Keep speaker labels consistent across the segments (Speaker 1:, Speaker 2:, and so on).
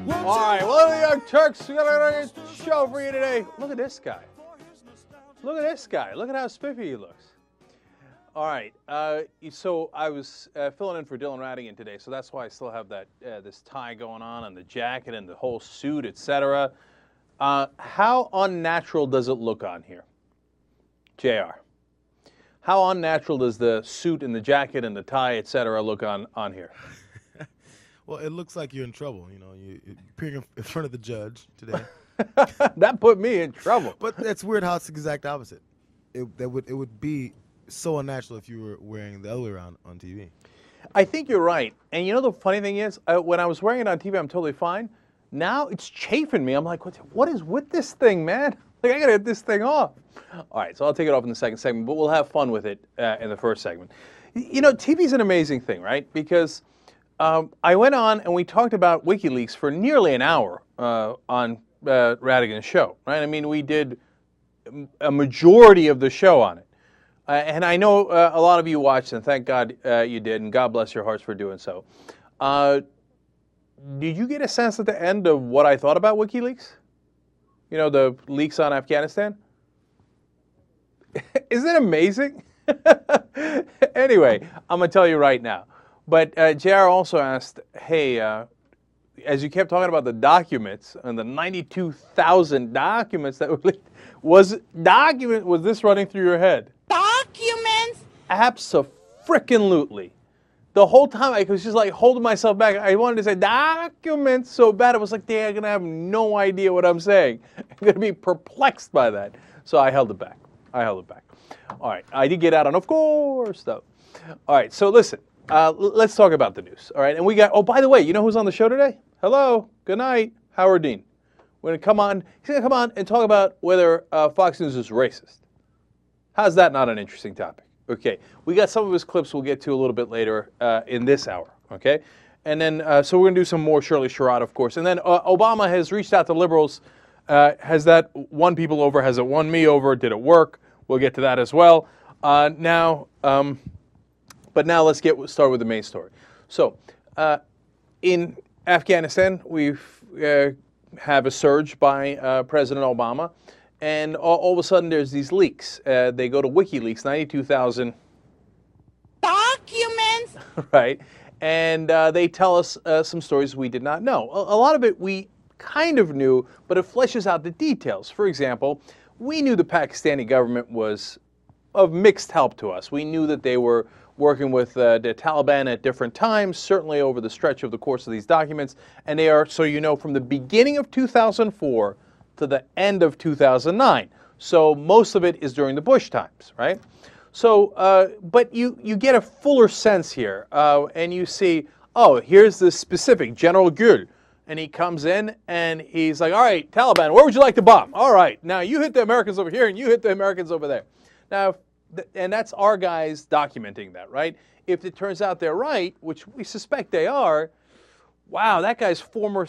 Speaker 1: All right, well, the Young Turks, we got a show for you today. Look at this guy. Look at this guy. Look at how spiffy he looks. All right, so I was filling in for Dylan Radigan today, so that's why I still have that this tie going on and the jacket and the whole suit, etc. How unnatural does it look on here, JR? How unnatural does the suit and the jacket and the tie, etc., look on here?
Speaker 2: Well, it looks like you're in trouble. You know, you're appearing in front of the judge today.
Speaker 1: That put me in trouble.
Speaker 2: But that's weird how it's the exact opposite. It would be so unnatural if you were wearing the other way around on TV.
Speaker 1: I think you're right. And you know the funny thing is, when I was wearing it on TV, I'm totally fine. Now it's chafing me. I'm like, what is with this thing, man? Like, I got to get this thing off. All right, so I'll take it off in the second segment, but we'll have fun with it in the first segment. You know, TV's an amazing thing, right? Because I went on and we talked about WikiLeaks for nearly an hour on Radigan's show, right? I mean, we did a majority of the show on it. And I know a lot of you watched, and thank God you did, and God bless your hearts for doing so. Did you get a sense at the end of what I thought about WikiLeaks? You know, the leaks on Afghanistan? Isn't it amazing? Anyway, I'm going to tell you right now. But JR also asked, hey, as you kept talking about the documents and the 92,000 documents that were leaked, was this running through your head?
Speaker 3: Documents?
Speaker 1: Abso-frickin-lutely. The whole time I was just like holding myself back. I wanted to say documents so bad. It was like they're going to have no idea what I'm saying. I'm going to be perplexed by that. So I held it back. All right. I did get out on, of course, though. All right. So listen, let's talk about the news. All right. And we got, oh, by the way, you know who's on the show today? Hello. Good night. Howard Dean. We're going to come on. He's going to come on and talk about whether Fox News is racist. How's that not an interesting topic? Okay, we got some of his clips we'll get to a little bit later in this hour, okay? And then, so we're going to do some more Shirley Sherrod, of course. And then Obama has reached out to liberals. Has that won people over? Has it won me over? Did it work? We'll get to that as well. But now let's get started with the main story. So, in Afghanistan, we have a surge by President Obama. And all of a sudden, there's these leaks. They go to WikiLeaks, 92,000
Speaker 3: documents,
Speaker 1: right? And they tell us some stories we did not know. A lot of it we kind of knew, but it fleshes out the details. For example, we knew the Pakistani government was of mixed help to us. We knew that they were working with the Taliban at different times, certainly over the stretch of the course of these documents. And they are, so you know, from the beginning of 2004 to the end of 2009. So most of it is during the Bush times, right? So, but you get a fuller sense here, and you see, oh, here's the specific, General Gül, and he comes in and he's like, all right, Taliban, where would you like to bomb? All right, now you hit the Americans over here and you hit the Americans over there. Now, and that's our guys documenting that, right? If it turns out they're right, which we suspect they are, wow, that guy's former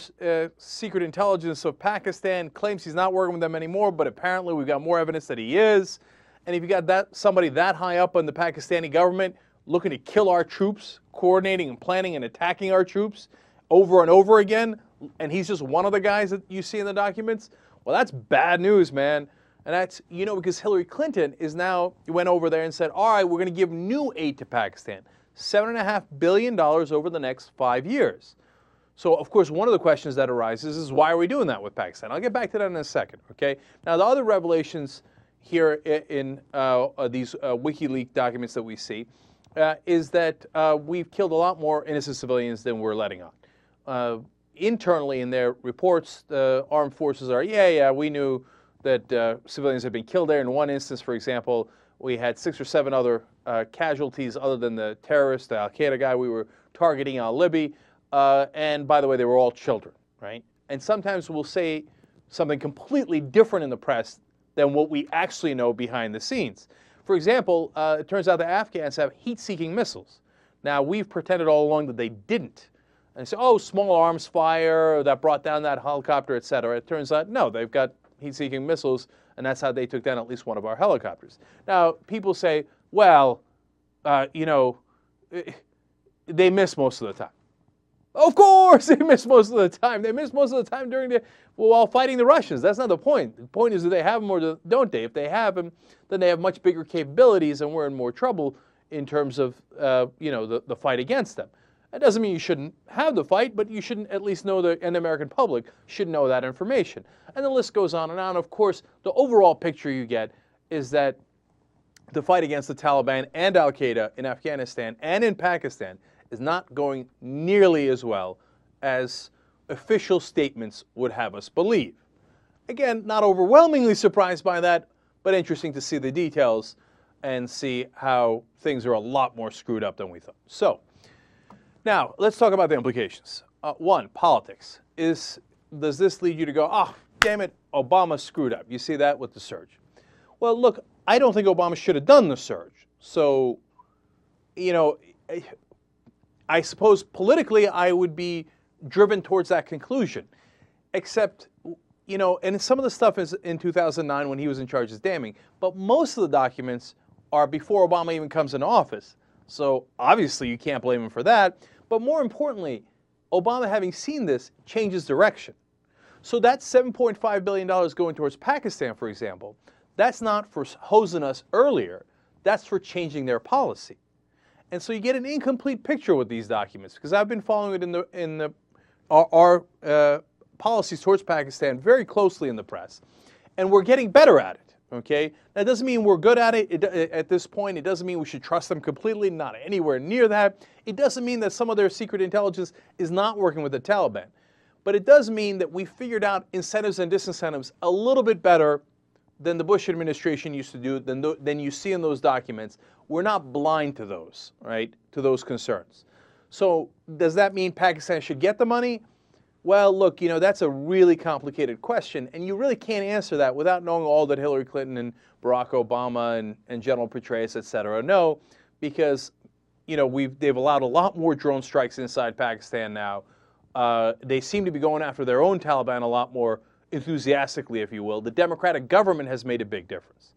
Speaker 1: secret intelligence of Pakistan claims he's not working with them anymore, but apparently we've got more evidence that he is. And if you got somebody that high up in the Pakistani government looking to kill our troops, coordinating and planning and attacking our troops over and over again, and he's just one of the guys that you see in the documents, well, that's bad news, man. And that's, you know, because Hillary Clinton went over there and said, all right, we're going to give new aid to Pakistan, $7.5 billion over the next 5 years. So, of course, one of the questions that arises is, why are we doing that with Pakistan? I'll get back to that in a second, okay? Now, the other revelations here in these WikiLeaks documents that we see is that we've killed a lot more innocent civilians than we're letting on. Internally in their reports, the armed forces are, we knew that civilians had been killed there. In one instance, for example, we had 6 or 7 other casualties other than the terrorist, the Al-Qaeda guy we were targeting on Libya. And by the way, they were all children, right? And sometimes we'll say something completely different in the press than what we actually know behind the scenes. For example, it turns out the Afghans have heat-seeking missiles. Now, we've pretended all along that they didn't. And say, oh, small arms fire that brought down that helicopter, et cetera. It turns out, no, they've got heat-seeking missiles, and that's how they took down at least one of our helicopters. Now, people say, well, they miss most of the time. Of course, they missed most of the time. They missed most of the time while fighting the Russians. That's not the point. The point is, do they have them or don't they? If they have them, then they have much bigger capabilities, and we're in more trouble in terms of the fight against them. That doesn't mean you shouldn't have the fight, but you shouldn't at least know and the American public should know that information. And the list goes on and on. Of course, the overall picture you get is that the fight against the Taliban and Al-Qaeda in Afghanistan and in Pakistan is not going nearly as well as official statements would have us believe. Again, not overwhelmingly surprised by that, but interesting to see the details and see how things are a lot more screwed up than we thought. So, now, let's talk about the implications. One, politics. Does this lead you to go, oh, damn it, Obama screwed up? You see that with the surge. Well, look, I don't think Obama should have done the surge. So, I suppose politically I would be driven towards that conclusion. Except, and some of the stuff is in 2009 when he was in charge is damning, but most of the documents are before Obama even comes into office. So obviously you can't blame him for that. But more importantly, Obama, having seen this, changes direction. So that $7.5 billion going towards Pakistan, for example, that's not for hosing us earlier. That's for changing their policy. And so you get an incomplete picture with these documents, because I've been following it in our policies towards Pakistan very closely in the press, and we're getting better at it. Okay, that doesn't mean we're good at it at this point. It doesn't mean we should trust them completely, not anywhere near that. It doesn't mean that some of their secret intelligence is not working with the Taliban. But it does mean that we figured out incentives and disincentives a little bit better than the Bush administration used to do, than you see in those documents. We're not blind to those, right, to those concerns. So does that mean Pakistan should get the money? Well, look, that's a really complicated question, and you really can't answer that without knowing all that Hillary Clinton and Barack Obama and General Petraeus, et cetera, know, because, they've allowed a lot more drone strikes inside Pakistan now. They seem to be going after their own Taliban a lot more enthusiastically, if you will. The Democratic government has made a big difference.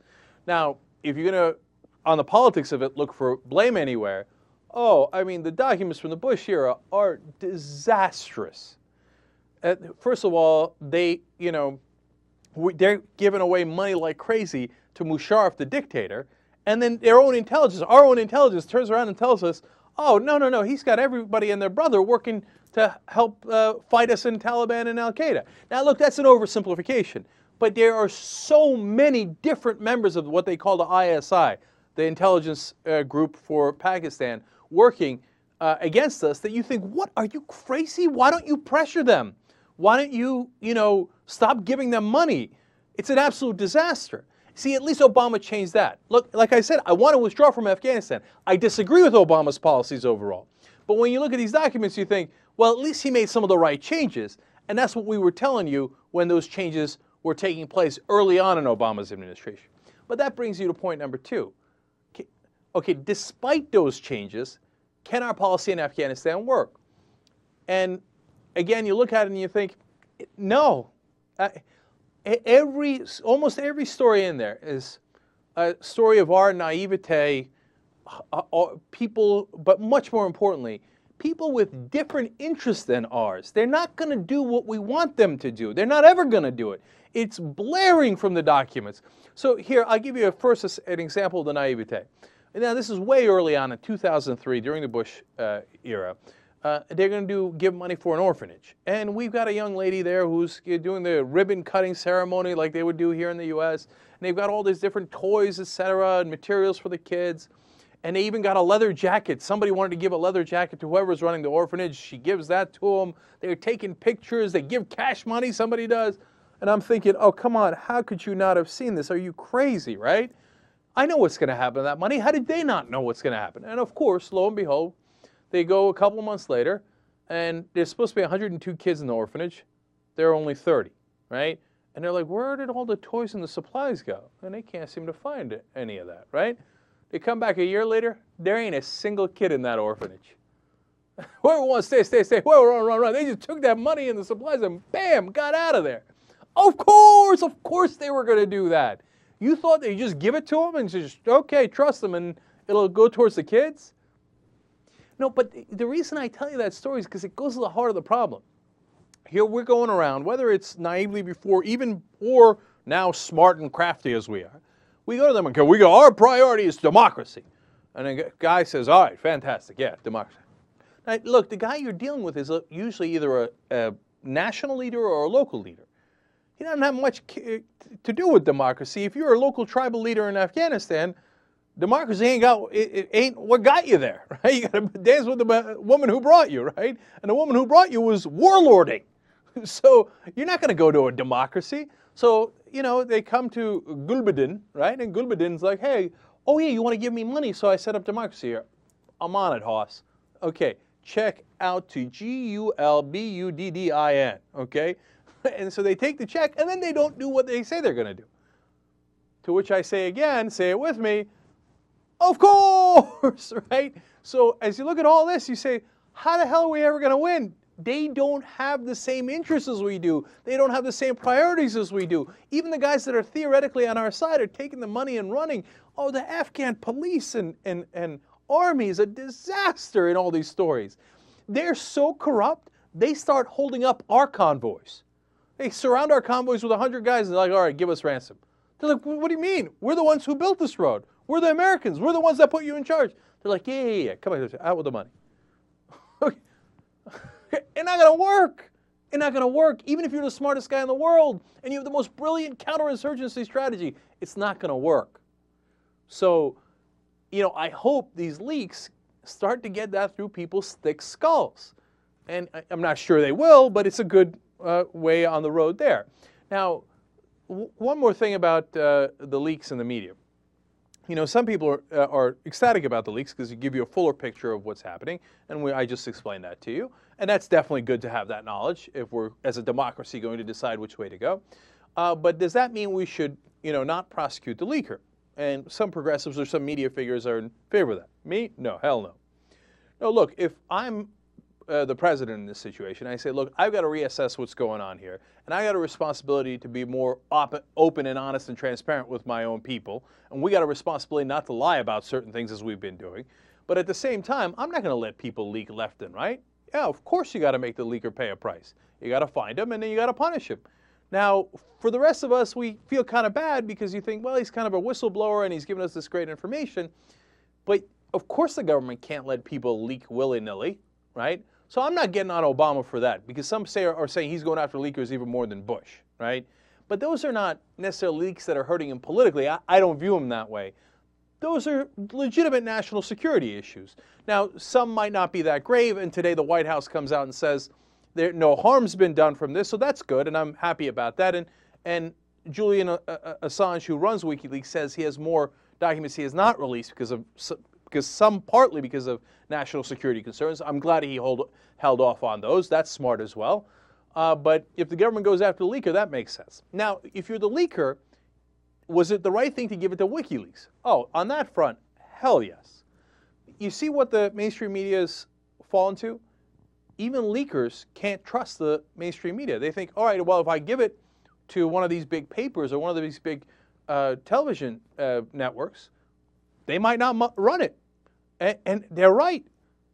Speaker 1: Now, if you're going to, on the politics of it, look for blame anywhere, the documents from the Bush era are disastrous. First of all, they're giving away money like crazy to Musharraf, the dictator, and then our own intelligence turns around and tells us, oh, no, he's got everybody and their brother working to help fight us in Taliban and Al-Qaeda. Now, look, that's an oversimplification, but there are so many different members of what they call the ISI, the intelligence group for Pakistan, working against us that you think, what, are you crazy? Why don't you pressure them? Why don't you, stop giving them money? It's an absolute disaster. See, at least Obama changed that. Look, like I said, I want to withdraw from Afghanistan. I disagree with Obama's policies overall. But when you look at these documents, you think, well, at least he made some of the right changes. And that's what we were telling you when those changes were taking place early on in Obama's administration. But that brings you to point number two. Okay, despite those changes, can our policy in Afghanistan work? And again, you look at it and you think, no. Almost every story in there is a story of our naivete, people, but much more importantly, people with different interests than ours. They're not going to do what we want them to do. They're not ever going to do it. It's blaring from the documents. So here, I'll give you first an example of the naivete. Now, this is way early on in 2003, during the Bush era. They're going to give money for an orphanage. And we've got a young lady there who's doing the ribbon cutting ceremony like they would do here in the U.S. And they've got all these different toys, etc., and materials for the kids. And they even got a leather jacket. Somebody wanted to give a leather jacket to whoever's running the orphanage. She gives that to them. They're taking pictures. They give cash money. Somebody does. And I'm thinking, oh, come on. How could you not have seen this? Are you crazy, right? I know what's going to happen to that money. How did they not know what's going to happen? And of course, lo and behold, they go a couple of months later, and there's supposed to be 102 kids in the orphanage. There are only 30, right? And they're like, where did all the toys and the supplies go? And they can't seem to find any of that, right? They come back a year later, there ain't a single kid in that orphanage. Whoever wants to stay. Whoever run. They just took that money and the supplies and bam, got out of there. Of course they were going to do that. You thought they'd just give it to them and just, okay, trust them and it'll go towards the kids? No, but the reason I tell you that story is because it goes to the heart of the problem. Here we're going around, whether it's naively before, even or now smart and crafty as we are, we go to them and go, our priority is democracy. And a guy says, all right, fantastic, yeah, democracy. Now, look, the guy you're dealing with is usually either a national leader or a local leader. He doesn't have much to do with democracy. If you're a local tribal leader in Afghanistan, democracy ain't what got you there, right? You got to dance with the woman who brought you, right? And the woman who brought you was warlording. So you're not going to go to a democracy. So, they come to Gulbuddin, right? And Gulbuddin's like, hey, oh yeah, you want to give me money, so I set up democracy here. I'm on it, Hoss. Okay, check out to Gulbuddin, okay? And so they take the check, and then they don't do what they say they're going to do. To which I say again, say it with me, of course, right? So as you look at all this, you say, how the hell are we ever going to win? They don't have the same interests as we do. They don't have the same priorities as we do. Even the guys that are theoretically on our side are taking the money and running. Oh, the Afghan police and army is a disaster in all these stories. They're so corrupt, they start holding up our convoys. They surround our convoys with 100 guys and they're like, all right, give us ransom. They're like, what do you mean? We're the ones who built this road. We're the Americans. We're the ones that put you in charge. They're like, yeah. Come on, out with the money. It's not going to work. It's not going to work. Even if you're the smartest guy in the world and you have the most brilliant counterinsurgency strategy, it's not going to work. So, I hope these leaks start to get that through people's thick skulls. And I'm not sure they will, but it's a good way on the road there. Now, one more thing about the leaks in the media. Some people are ecstatic about the leaks because they give you a fuller picture of what's happening, and I just explained that to you. And that's definitely good to have that knowledge if we're, as a democracy, going to decide which way to go. But does that mean we should, not prosecute the leaker? And some progressives or some media figures are in favor of that. Me? No, hell no. No, look, if I'm the president in this situation, I say, look, I've got to reassess what's going on here, and I got a responsibility to be more open and honest and transparent with my own people, and we got a responsibility not to lie about certain things as we've been doing. But at the same time, I'm not going to let people leak left and right. Yeah, of course you got to make the leaker pay a price. You got to find him, and then you got to punish him. Now, for the rest of us, we feel kind of bad because you think, well, he's kind of a whistleblower and he's giving us this great information. But of course the government can't let people leak willy-nilly, right? So I'm not getting on Obama for that because some are saying he's going after leakers even more than Bush, right? But those are not necessarily leaks that are hurting him politically. I don't view them that way. Those are legitimate national security issues. Now, some might not be that grave, and today the White House comes out and says no harm's been done from this, so that's good, and I'm happy about that. And Julian Assange, who runs WikiLeaks, says he has more documents he has not released partly because of national security concerns. I'm glad he held off on those. That's smart as well. But if the government goes after the leaker, that makes sense. Now, if you're the leaker, was it the right thing to give it to WikiLeaks? Oh, on that front, hell yes. You see what the mainstream media has fallen to? Even leakers can't trust the mainstream media. They think, all right, well, if I give it to one of these big papers or one of these big television networks, they might not run it. And they're right,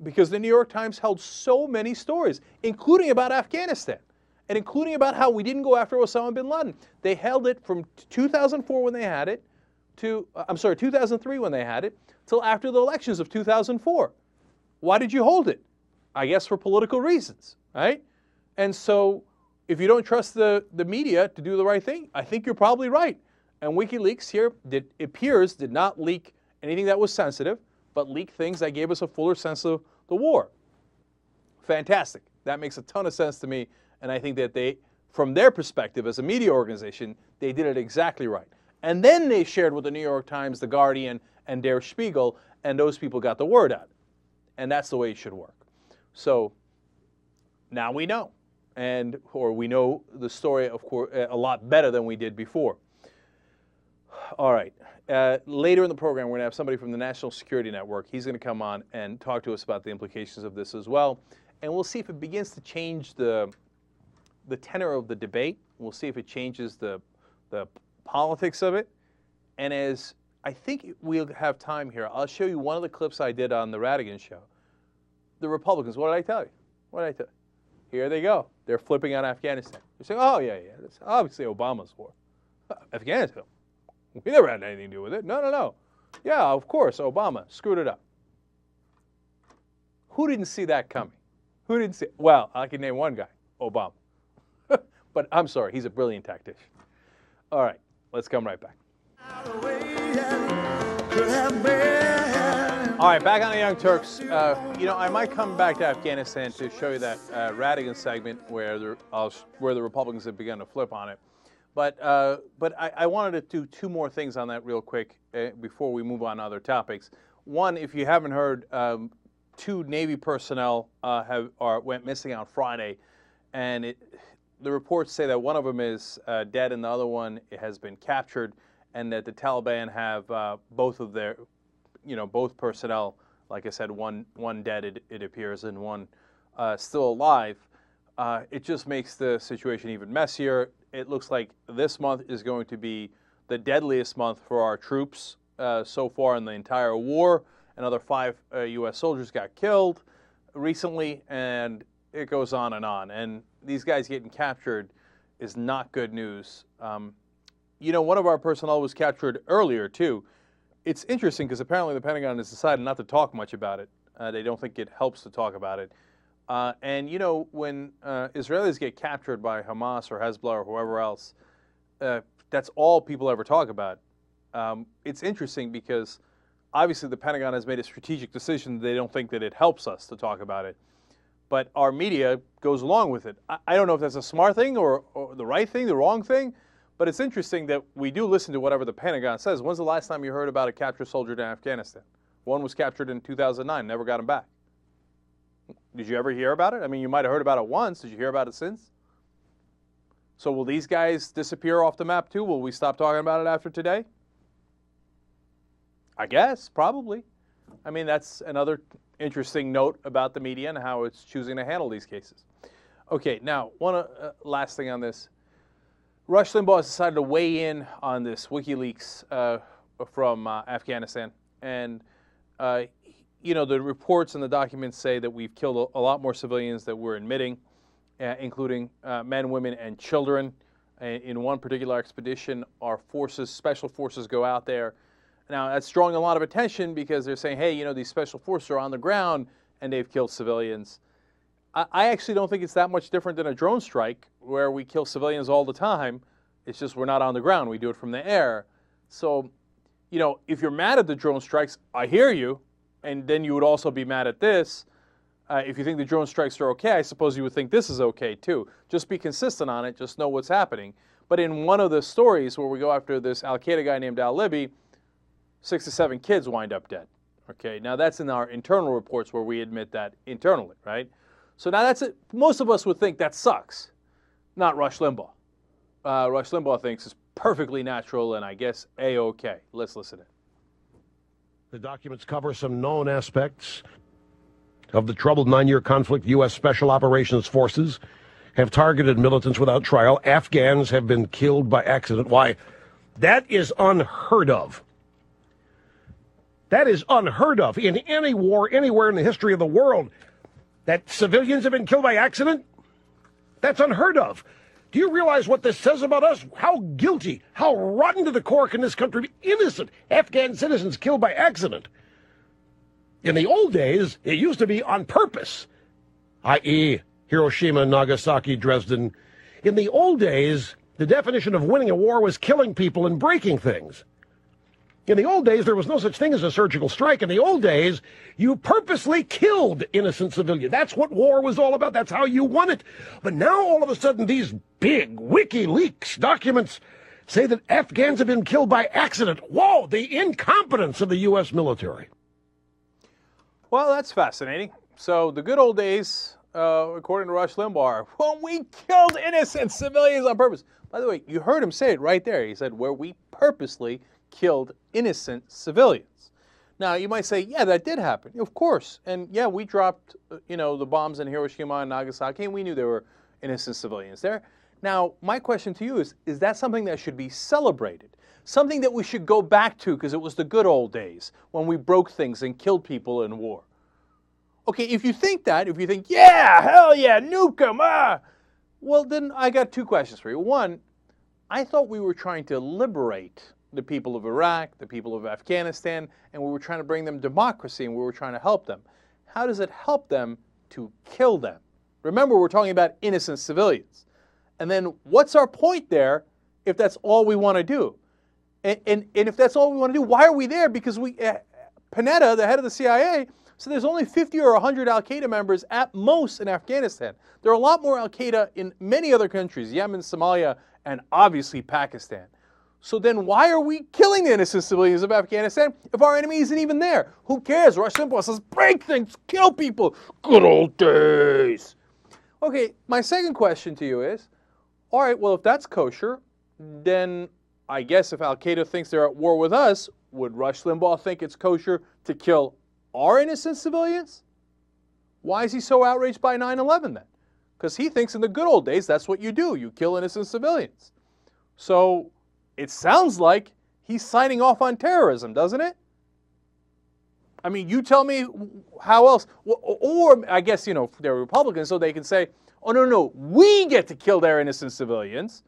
Speaker 1: because the New York Times held so many stories, including about Afghanistan, and including about how we didn't go after Osama bin Laden. They held it from 2004 when they had it to, 2003 when they had it, till after the elections of 2004. Why did you hold it? I guess for political reasons, right? And so if you don't trust the media to do the right thing, I think you're probably right. And WikiLeaks here, did not leak anything that was sensitive, but leaked things that gave us a fuller sense of the war. Fantastic. That makes a ton of sense to me, and I think that they, from their perspective as a media organization, they did it exactly right. And then they shared with the New York Times, The Guardian, and Der Spiegel, and those people got the word out. And that's the way it should work. So now we know, or we know the story, of course, a lot better than we did before. All right. Later in the program, we're going to have somebody from the National Security Network. He's going to come on and talk to us about the implications of this as well. And we'll see if it begins to change the tenor of the debate. We'll see if it changes the politics of it. And as I think we'll have time here, I'll show you one of the clips I did on the Radigan show, the Republicans, what did I tell you? What did I tell you? Here they go. They're flipping on Afghanistan. They're saying, oh, yeah, it's obviously Obama's war. Afghanistan, we never had anything to do with it. No. Yeah, of course, Obama screwed it up. Who didn't see that coming? Who didn't see it? Well, I can name one guy, Obama. But I'm sorry, he's a brilliant tactician. All right, let's come right back. All right, back on the Young Turks. I might come back to Afghanistan to show you that Radigan segment where the Republicans have begun to flip on it. But I wanted to do two more things on that real quick before we move on to other topics. One, if you haven't heard, 2 Navy personnel went missing on Friday, and the reports say that one of them is dead and the other one has been captured, and that the Taliban have both of their, both personnel, like I said, one dead it appears, and one still alive. It just makes the situation even messier. It looks like this month is going to be the deadliest month for our troops so far in the entire war. Another 5 U.S. soldiers got killed recently, and it goes on. And these guys getting captured is not good news. One of our personnel was captured earlier, too. It's interesting because apparently the Pentagon has decided not to talk much about it. They don't think it helps to talk about it. When Israelis get captured by Hamas or Hezbollah or whoever else, that's all people ever talk about. It's interesting because obviously the Pentagon has made a strategic decision. They don't think that it helps us to talk about it. But our media goes along with it. I don't know if that's a smart thing or the right thing, the wrong thing, but it's interesting that we do listen to whatever the Pentagon says. When's the last time you heard about a captured soldier in Afghanistan? One was captured in 2009, never got him back. Did you ever hear about it? I mean, you might have heard about it once. Did you hear about it since? So will these guys disappear off the map too? Will we stop talking about it after today? I guess, probably. I mean, that's another interesting note about the media and how it's choosing to handle these cases. Okay, now, one last thing on this. Rush Limbaugh has decided to weigh in on this WikiLeaks from Afghanistan. And, the reports and the documents say that we've killed a lot more civilians than we're admitting, including men, women, and children. In one particular expedition, our special forces go out there. Now, that's drawing a lot of attention because they're saying, hey, these special forces are on the ground and they've killed civilians. I actually don't think it's that much different than a drone strike where we kill civilians all the time. It's just we're not on the ground. We do it from the air. So, if you're mad at the drone strikes, I hear you. And then you would also be mad at this. If you think the drone strikes are okay, I suppose you would think this is okay too. Just be consistent on it. Just know what's happening. But in one of the stories where we go after this Al-Qaeda guy named Al-Libi, 6 to 7 kids wind up dead. Okay, now that's in our internal reports where we admit that internally, right? So now that's it. Most of us would think that sucks. Not Rush Limbaugh. Rush Limbaugh thinks it's perfectly natural and I guess A-okay. Let's listen in.
Speaker 3: The documents cover some known aspects of the troubled 9-year conflict. U.S. Special Operations Forces have targeted militants without trial. Afghans have been killed by accident. Why? That is unheard of. That is unheard of in any war anywhere in the history of the world. That civilians have been killed by accident? That's unheard of. Do you realize what this says about us? How guilty, how rotten to the core can this country be? Innocent Afghan citizens killed by accident. In the old days, it used to be on purpose, i.e., Hiroshima, Nagasaki, Dresden. In the old days, the definition of winning a war was killing people and breaking things. In the old days, there was no such thing as a surgical strike. In the old days, you purposely killed innocent civilians. That's what war was all about. That's how you won it. But now, all of a sudden, these big WikiLeaks documents say that Afghans have been killed by accident. Whoa, the incompetence of the U.S. military.
Speaker 1: Well, that's fascinating. So the good old days, according to Rush Limbaugh, when we killed innocent civilians on purpose. By the way, you heard him say it right there. He said, where we purposely killed innocent civilians. Now, you might say, yeah, that did happen. Of course. And yeah, we dropped, the bombs in Hiroshima and Nagasaki, and we knew there were innocent civilians there. Now, my question to you is that something that should be celebrated? Something that we should go back to because it was the good old days when we broke things and killed people in war? Okay, if you think that, if you think, yeah, hell yeah, nuke them, well, then I got two questions for you. One, I thought we were trying to liberate the people of Iraq, the people of Afghanistan, and we were trying to bring them democracy, and we were trying to help them. How does it help them to kill them? Remember, we're talking about innocent civilians. And then what's our point there if that's all we want to do? And if that's all we want to do, why are we there? Because Panetta, the head of the CIA, said there's only 50 or 100 al-Qaeda members at most in Afghanistan. There are a lot more al-Qaeda in many other countries, Yemen, Somalia, and obviously Pakistan. So then why are we killing the innocent civilians of Afghanistan if our enemy isn't even there? Who cares? Rush Limbaugh says, break things, kill people. Good old days. Okay, my second question to you is, all right, well, if that's kosher, then I guess if al-Qaeda thinks they're at war with us, would Rush Limbaugh think it's kosher to kill our innocent civilians? Why is he so outraged by 9/11 then? Because he thinks in the good old days, that's what you do. You kill innocent civilians. So it sounds like he's signing off on terrorism, doesn't it? I mean, you tell me how else. Or I guess, you know, they're Republicans, so they can say, oh, no, we get to kill their innocent civilians.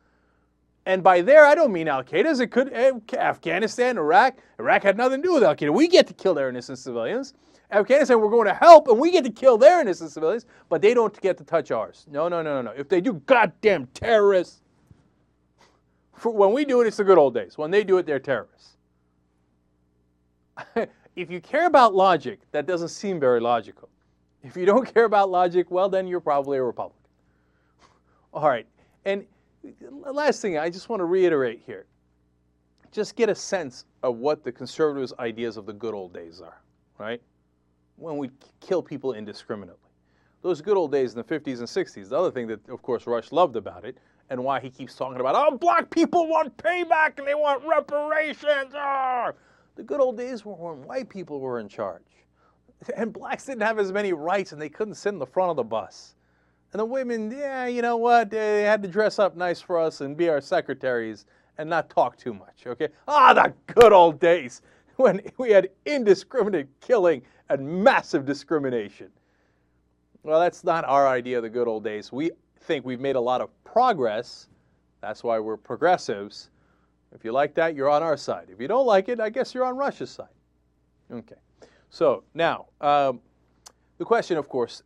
Speaker 1: And by there, I don't mean al-Qaeda. It could Afghanistan, Iraq. Iraq had nothing to do with al-Qaeda. We get to kill their innocent civilians. Afghanistan, we're going to help, and we get to kill their innocent civilians, but they don't get to touch ours. No. If they do, goddamn terrorists. When we do it, it's the good old days. When they do it, they're terrorists. If you care about logic, that doesn't seem very logical. If you don't care about logic, well, then you're probably a Republican. All right. And last thing, I just want to reiterate here. Just get a sense of what the conservatives' ideas of the good old days are, right? When we kill people indiscriminately. Those good old days in the 50s and 60s, the other thing that, of course, Rush loved about it, and why he keeps talking about, oh, black people want payback and they want reparations. The good old days were when white people were in charge. And blacks didn't have as many rights and they couldn't sit in the front of the bus. And the women, yeah, you know what, they had to dress up nice for us and be our secretaries and not talk too much, okay? The good old days when we had indiscriminate killing and massive discrimination. Well, that's not our idea of the good old days. We think we've made a lot of progress. That's why we're progressives. If you like that, you're on our side. If you don't like it, I guess you're on Russia's side. Okay. So now, the question, of course,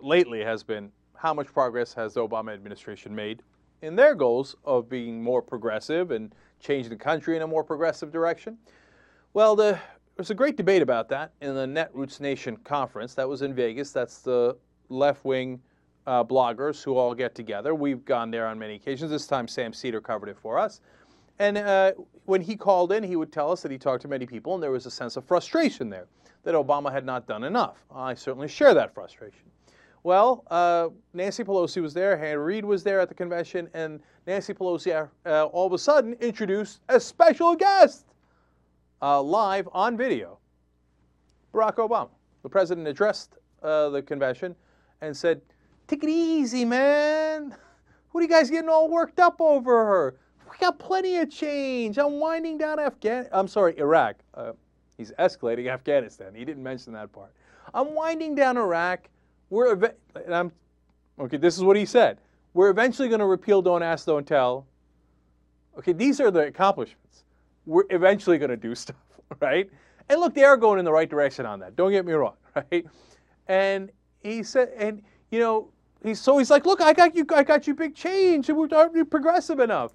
Speaker 1: lately has been, how much progress has the Obama administration made in their goals of being more progressive and changing the country in a more progressive direction? Well, there's a great debate about that in the Netroots Nation conference. That was in Vegas. That's the left-wing bloggers who all get together. We've gone there on many occasions. This time Sam Cedar covered it for us. And when he called in, he would tell us that he talked to many people, and there was a sense of frustration there, that Obama had not done enough. I certainly share that frustration. Well, Nancy Pelosi was there, Harry Reid was there at the convention, and Nancy Pelosi all of a sudden introduced a special guest live on video, Barack Obama. The president addressed the convention and said, take it easy, man. What are you guys getting all worked up over her? We got plenty of change. I'm winding down Iraq. He's escalating Afghanistan. He didn't mention that part. I'm winding down Iraq. Okay, this is what he said. We're eventually going to repeal Don't Ask, Don't Tell. Okay, these are the accomplishments. We're eventually going to do stuff, right? And look, they are going in the right direction on that. Don't get me wrong, right? And he said, and you know, he's like, look, I got you big change, and we're progressive enough.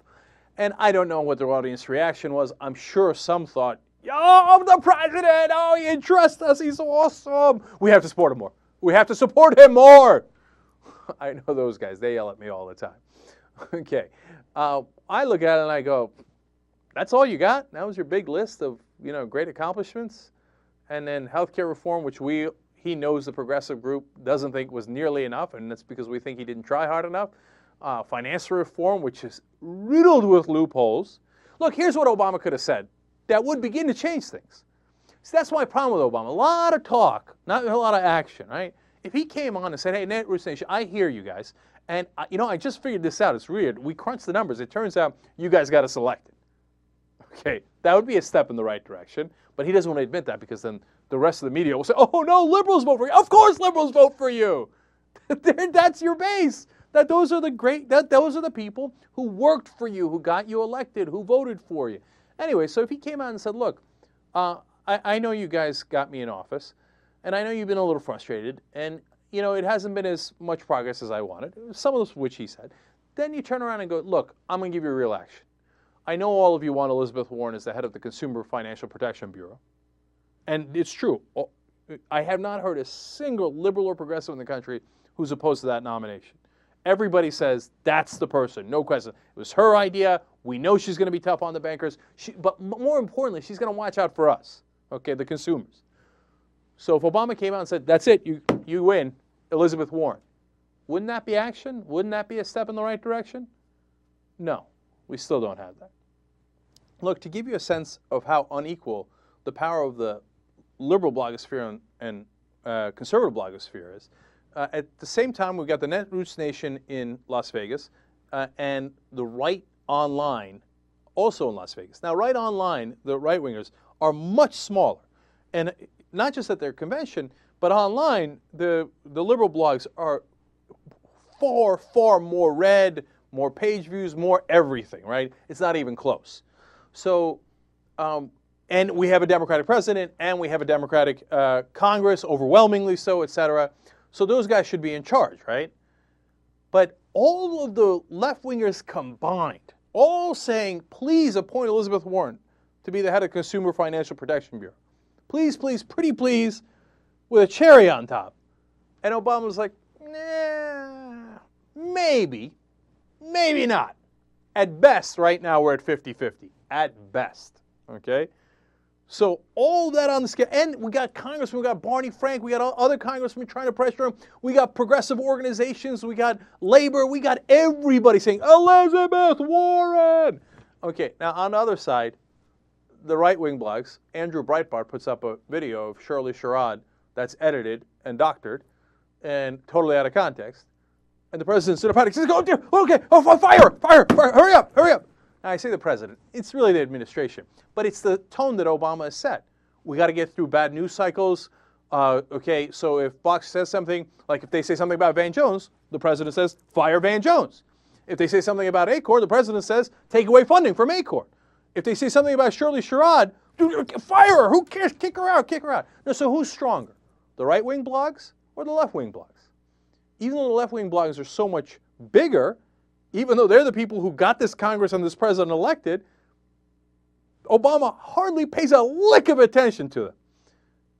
Speaker 1: And I don't know what the audience reaction was. I'm sure some thought, oh, the president, oh, you trust us, he's awesome. We have to support him more. We have to support him more. I know those guys. They yell at me all the time. Okay. I look at it and I go, that's all you got? That was your big list of, you know, great accomplishments? And then healthcare reform, which he knows the progressive group doesn't think was nearly enough, and that's because we think he didn't try hard enough. Financial reform, which is riddled with loopholes. Look, here's what Obama could have said that would begin to change things. See, that's my problem with Obama. A lot of talk, not a lot of action, right? If he came on and said, hey, Netroots Nation, I hear you guys, and you know, I just figured this out. It's weird. We crunched the numbers. It turns out you guys got us elected. Okay, that would be a step in the right direction, but he doesn't want to admit that because then the rest of the media will say, oh, no, liberals vote for you. Of course liberals vote for you. That's your base. Those are the people who worked for you, who got you elected, who voted for you. Anyway, so if he came out and said, look, I know you guys got me in office, and I know you've been a little frustrated, and it hasn't been as much progress as I wanted, some of which he said. Then you turn around and go, look, I'm going to give you a real action. I know all of you want Elizabeth Warren as the head of the Consumer Financial Protection Bureau. And it's true. I have not heard a single liberal or progressive in the country who's opposed to that nomination. Everybody says that's the person, no question. It was her idea. We know she's going to be tough on the bankers. But more importantly, she's going to watch out for us, okay, the consumers. So if Obama came out and said, that's it, you win, Elizabeth Warren, wouldn't that be action? Wouldn't that be a step in the right direction? No, we still don't have that. Look, to give you a sense of how unequal the power of the liberal blogosphere and conservative blogosphere is, at the same time, we've got the Netroots Nation in Las Vegas and the Right Online also in Las Vegas. Now, Right Online, the right-wingers, are much smaller. And not just at their convention, but online, the liberal blogs are far, far more read, more page views, more everything, right? It's not even close. So, and we have a Democratic president, and we have a Democratic Congress, overwhelmingly so, et cetera. So those guys should be in charge, right? But all of the left-wingers combined, all saying, please appoint Elizabeth Warren to be the head of Consumer Financial Protection Bureau. Please, please, pretty please, with a cherry on top. And Obama was like, nah, maybe, maybe not. At best, right now, we're at 50-50. At best, okay? So all that on the scale, and we got congressmen, we got Barney Frank, we got other congressmen trying to pressure him, we got progressive organizations, we got labor, we got everybody saying, Elizabeth Warren! Okay, now on the other side, the right-wing blogs, Andrew Breitbart puts up a video of Shirley Sherrod that's edited and doctored and totally out of context. And the president's in a panic. He says, okay, fire, hurry up. Now, I say the president. It's really the administration. But it's the tone that Obama has set. We got to get through bad news cycles. Okay, so if Fox says something, like if they say something about Van Jones, the president says, fire Van Jones. If they say something about ACOR, the president says, take away funding from ACOR. If they say something about Shirley Sherrod, fire her. Who cares? Kick her out. No, so who's stronger? The right-wing blogs or the left-wing blogs? Even though the left-wing blogs are so much bigger, even though they're the people who got this Congress and this president elected, Obama hardly pays a lick of attention to them.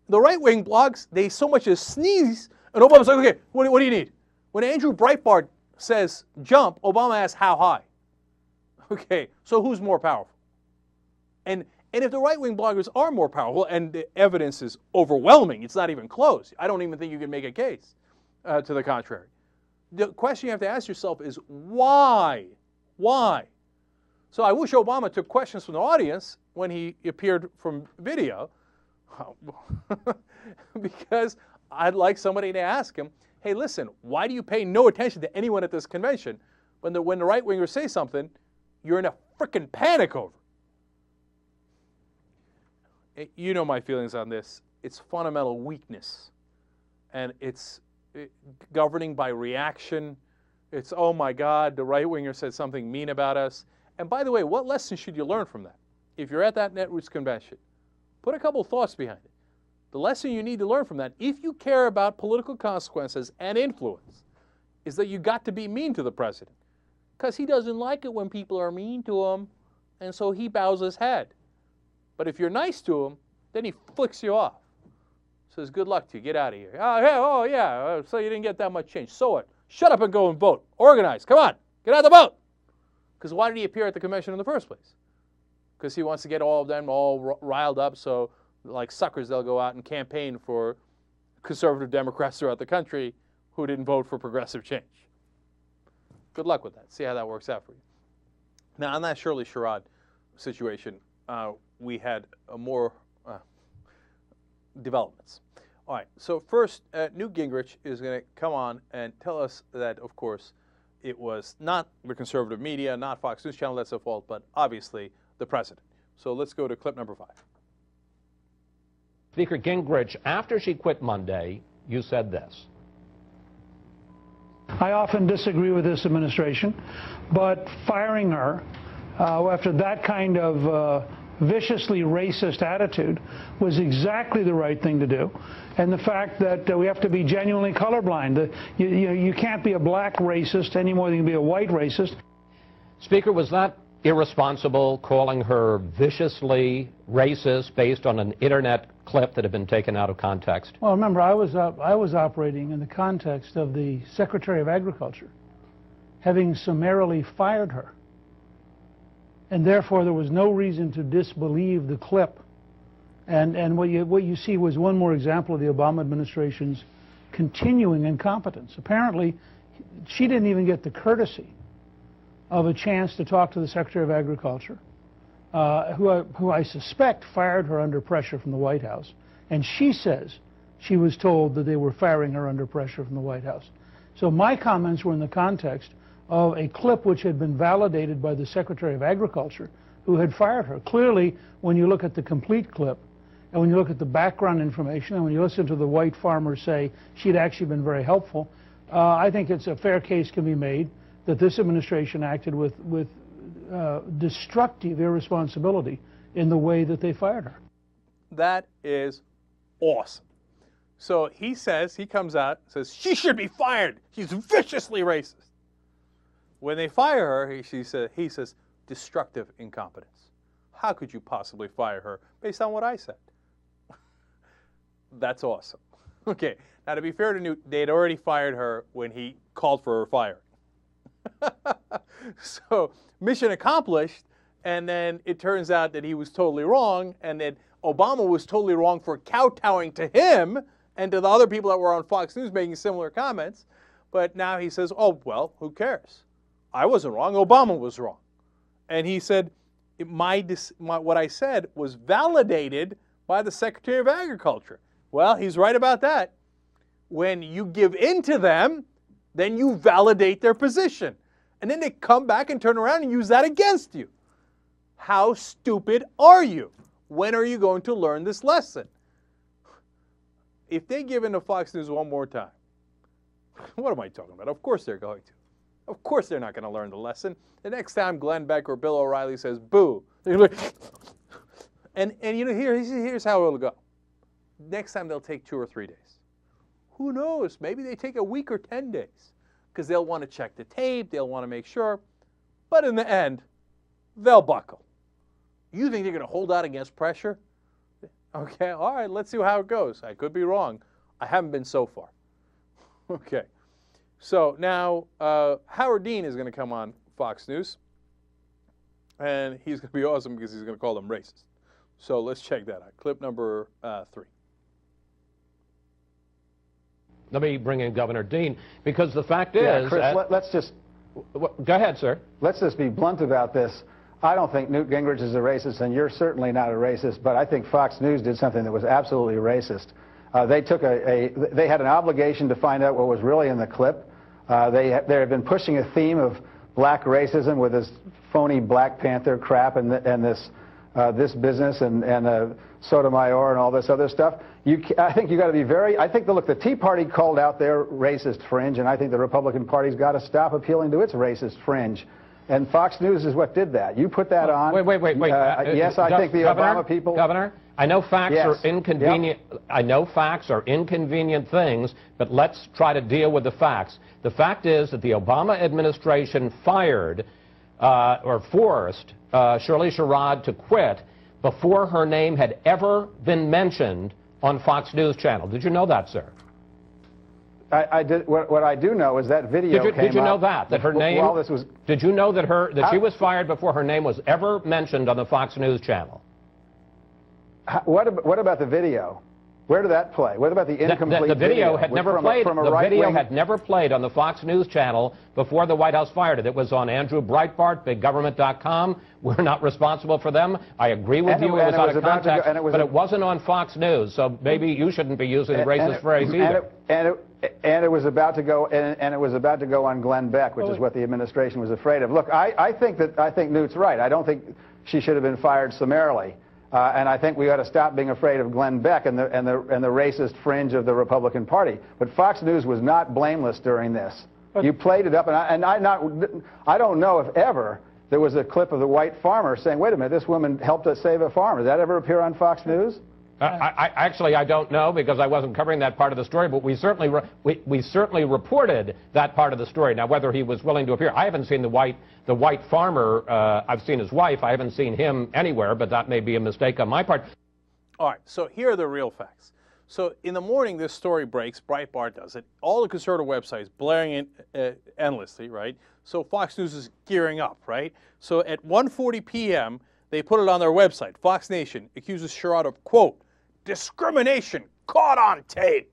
Speaker 1: The right-wing blogs, they so much as sneeze, and Obama's like, okay, what do you need? When Andrew Breitbart says jump, Obama asks how high. Okay, so who's more powerful? And if the right-wing bloggers are more powerful, and the evidence is overwhelming, it's not even close. I don't even think you can make a case to the contrary. The question you have to ask yourself is why? Why? So I wish Obama took questions from the audience when he appeared from video, because I'd like somebody to ask him, hey, listen, why do you pay no attention to anyone at this convention when the right-wingers say something, you're in a frickin' panic over? You know my feelings on this. It's fundamental weakness. And it's governing by reaction. It's, oh my God, the right-winger said something mean about us. And by the way, what lesson should you learn from that? If you're at that Netroots convention, put a couple thoughts behind it. The lesson you need to learn from that, if you care about political consequences and influence, is that you got to be mean to the president. Because he doesn't like it when people are mean to him, and so he bows his head. But if you're nice to him, then he flicks you off. Says, good luck to you. Get out of here. Oh, yeah. So you didn't get that much change. So what? Shut up and go and vote. Organize. Come on. Get out the vote. Because why did he appear at the convention in the first place? Because he wants to get all of them all riled up so, like suckers, they'll go out and campaign for conservative Democrats throughout the country who didn't vote for progressive change. Good luck with that. See how that works out for you. Now, on that Shirley Sherrod situation, we had more developments. All right, so first, Newt Gingrich is going to come on and tell us that, of course, it was not the conservative media, not Fox News Channel that's at fault, but obviously the president. So let's go to clip number 5.
Speaker 4: Speaker Gingrich, after she quit Monday, you said this.
Speaker 5: I often disagree with this administration, but firing her after that kind of viciously racist attitude was exactly the right thing to do. And the fact that we have to be genuinely colorblind. You can't be a black racist any more than you can be a white racist.
Speaker 4: Speaker, was that irresponsible, calling her viciously racist based on an internet clip that had been taken out of context?
Speaker 5: Well, remember, I was operating in the context of the Secretary of Agriculture having summarily fired her. And therefore, there was no reason to disbelieve the clip. And what you see was one more example of the Obama administration's continuing incompetence. Apparently, she didn't even get the courtesy of a chance to talk to the Secretary of Agriculture, who I suspect fired her under pressure from the White House. And she says she was told that they were firing her under pressure from the White House. So my comments were in the context of a clip which had been validated by the Secretary of Agriculture, who had fired her. Clearly, when you look at the complete clip, and when you look at the background information, and when you listen to the white farmer say she'd actually been very helpful, I think it's a fair case can be made that this administration acted with destructive irresponsibility in the way that they fired her.
Speaker 1: That is awesome. So he comes out, says, she should be fired. She's viciously racist. When they fire her, he says, destructive incompetence. How could you possibly fire her based on what I said? That's awesome. Okay, now to be fair to Newt, they'd already fired her when he called for her firing. So, mission accomplished, and then it turns out that he was totally wrong, and that Obama was totally wrong for kowtowing to him and to the other people that were on Fox News making similar comments. But now he says, oh, well, who cares? I wasn't wrong, Obama was wrong. And he said, what I said was validated by the Secretary of Agriculture. Well, he's right about that. When you give in to them, then you validate their position. And then they come back and turn around and use that against you. How stupid are you? When are you going to learn this lesson? If they give in to Fox News one more time, what am I talking about? Of course they're going to. Of course they're not going to learn the lesson. The next time Glenn Beck or Bill O'Reilly says, boo, they're like, and you know, here's how it'll go. Next time they'll take 2 or 3 days. Who knows? Maybe they take a week or 10 days because they'll want to check the tape. They'll want to make sure. But in the end, they'll buckle. You think they're going to hold out against pressure? Okay, all right, let's see how it goes. I could be wrong. I haven't been so far. Okay. So now Howard Dean is going to come on Fox News. And he's going to be awesome because he's going to call them racist. So let's check that out. Clip number 3.
Speaker 4: Let me bring in Governor Dean, because the fact
Speaker 6: Yeah,
Speaker 4: is...
Speaker 6: Chris, let's just...
Speaker 4: Go ahead, sir.
Speaker 6: Let's just be blunt about this. I don't think Newt Gingrich is a racist, and you're certainly not a racist, but I think Fox News did something that was absolutely racist. They had an obligation to find out what was really in the clip. They have been pushing a theme of black racism with this phony Black Panther crap and this business and Sotomayor and all this other stuff. I think you got to be very. I think look, the Tea Party called out their racist fringe, and I think the Republican Party's got to stop appealing to its racist fringe. And Fox News is what did that. You put that on.
Speaker 4: Wait.
Speaker 6: Yes, I think the
Speaker 4: Governor,
Speaker 6: Obama people.
Speaker 4: Governor, I know facts
Speaker 6: Yes.
Speaker 4: are inconvenient. Yep. I know facts are inconvenient things, but let's try to deal with the facts. The fact is that the Obama administration fired or forced Shirley Sherrod to quit before her name had ever been mentioned on Fox News Channel. Did you know that, sir?
Speaker 6: I did. What I do know is that video came up.
Speaker 4: Did you know that her name?
Speaker 6: While this was.
Speaker 4: Did you know that she was fired before her name was ever mentioned on the Fox News Channel?
Speaker 6: What about the video? Where did that play? What about the incomplete
Speaker 4: The video had never played.
Speaker 6: The
Speaker 4: video had never played on the Fox News Channel before the White House fired it. It was on Andrew Breitbart, BigGovernment.com. We're not responsible for them. I agree with you. It was out of context, but it wasn't on Fox News. So maybe you shouldn't be using the racist phrase either.
Speaker 6: And it was about to go. And it was about to go on Glenn Beck, which is what the administration was afraid of. Look, I think Newt's right. I don't think she should have been fired summarily. And I think we ought to stop being afraid of Glenn Beck and the racist fringe of the Republican Party. But Fox News was not blameless during this. You played it up, and I don't know if ever there was a clip of the white farmer saying, wait a minute, this woman helped us save a farmer. Did that ever appear on Fox News?
Speaker 4: Actually, I don't know because I wasn't covering that part of the story, but we certainly reported that part of the story. Now, whether he was willing to appear, I haven't seen the white farmer. I've seen his wife. I haven't seen him anywhere, but that may be a mistake on my part.
Speaker 1: All right, so here are the real facts. So in the morning, this story breaks. Breitbart does it. All the conservative websites blaring it endlessly, right? So Fox News is gearing up, right? So at 1:40 p.m., they put it on their website. Fox Nation accuses Sherrod of, quote, discrimination caught on tape.